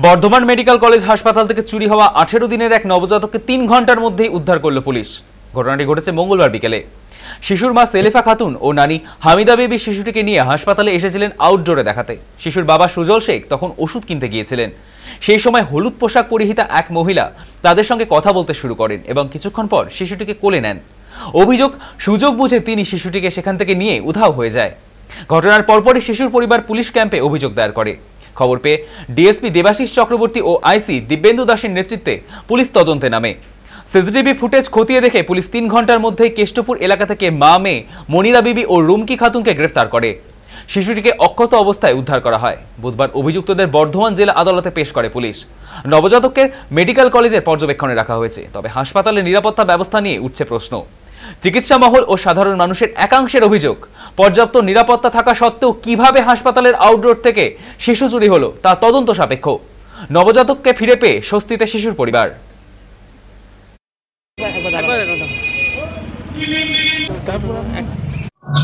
Bardhaman medical college হাসপাতাল থেকে চুরি হওয়া 18 দিনের এক নবজাতককে 3 ঘন্টার মধ্যেই উদ্ধার করল পুলিশ। ঘটনাটি ঘটেছে মঙ্গলবার বিকেলে। শিশুর মা সেলিফা খাতুন ও নানি হামিদা বেবি শিশুটিকে নিয়ে হাসপাতালে এসেছিলেন আউটডোরে দেখাতে। শিশুর বাবা সুজল শেখ তখন ওষুধ কিনতে গিয়েছিলেন। সেই সময় হলুদ পোশাক পরিহিতা এক মহিলা তাদের সঙ্গে কথা বলতে শুরু করেন এবং কিছুক্ষণ পর শিশুটিকে কোলে নেন। অভিযোগ, সুযোগ বুঝে তিনি শিশুটিকে সেখান থেকে নিয়ে উধাও হয়ে যায়। ঘটনার পরপরই শিশুর পরিবার পুলিশ ক্যাম্পে অভিযোগ দায়ের করে। খবর পেয়ে ডিএসপি দেবাশিস চক্রবর্তী ও আইসি দিব্যেন্দু দাসের নেতৃত্বে পুলিশ তদন্তে নামে। সিসিটিভি ফুটেজ খতিয়ে দেখে পুলিশ 3 ঘন্টার মধ্যেই কেষ্টপুর এলাকা থেকে মা মেয়ে মনিরা বিবি ও রুমকি খাতুনকে গ্রেফতার করে। শিশুটিকে অক্ষত অবস্থায় উদ্ধার করা হয়। বুধবার অভিযুক্তদের বর্ধমান জেলা আদালতে পেশ করে পুলিশ। নবজাতককে মেডিকেল কলেজের পর্যবেক্ষণে রাখা হয়েছে। তবে হাসপাতালের নিরাপত্তা ব্যবস্থা নিয়ে উঠছে প্রশ্ন। চিকিৎসা মহল ও সাধারণ মানুষের একাংশের অভিযোগ, পর্যাপ্ত নিরাপত্তা থাকা সত্ত্বেও কিভাবে হাসপাতালের আউটডোর থেকে শিশু চুরি হলো তা তদন্ত সাপেক্ষ। নবজাতককে ফিরে পেয়ে স্বস্তিতে শিশুর পরিবার।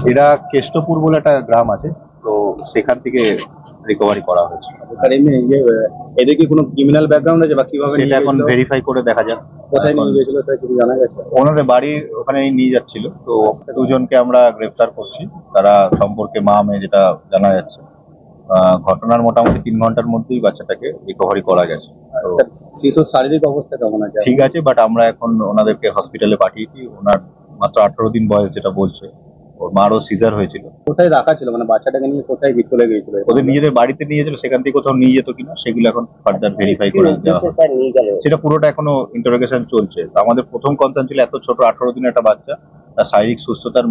এটা কেষ্টপুর বলে একটা গ্রাম আছে, তো সেখান থেকে রিকভারি করা হয়েছে। এদের কি কোনো ক্রিমিনাল ব্যাকগ্রাউন্ড আছে বা কিভাবে সেটা এখন ভেরিফাই করে দেখা যাক। কোথায় নিয়ে গিয়েছিল তাই কিছু জানা গেছে? ওনাদের বাড়ির ওখানে নিয়ে যাচ্ছিল, তো দুজনকে আমরা গ্রেফতার করছি। তারা সম্পর্কে মা মেয়ে যেটা জানা যাচ্ছে। ঘটনার মোটামুটি 3 ঘন্টার মধ্যেই বাচ্চাটাকে রিকভারি করা গেছে। শিশুর শারীরিক অবস্থা কেমন আছে? ঠিক আছে, বাট আমরা এখন ওনাদেরকে হসপিটালে পাঠিয়েছি। ওনার মাত্র 18 দিন বয়স যেটা বলছে। ওর মারও সিজার হয়েছিল। কোথায় রাখা ছিল, মানে বাচ্চাটাকে নিয়ে কোথায় চলে গিয়েছিল? ওদের নিজেদের বাড়িতে নিয়ে যেত, সেখান থেকে কোথাও নিয়ে যেত কিনা সেগুলো এখন ফার্দার ভেরিফাই করে দেওয়া হবে। সেটা পুরোটা এখনো ইন্টারোগেশন চলছে। আমাদের প্রথম কনসার্ন ছিল এত ছোট 18 দিনের একটা বাচ্চা, তার শারীরিক সুস্থতার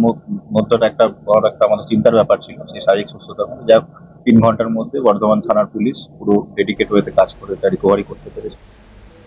মধ্যটা একটা বড় একটা আমাদের চিন্তার ব্যাপার ছিল। সেই শারীরিক সুস্থতার মধ্যে যা 3 ঘন্টার মধ্যে বর্ধমান থানার পুলিশ পুরো ডেডিকেট হয়ে কাজ করে তা রিকভারি করতে পেরেছে।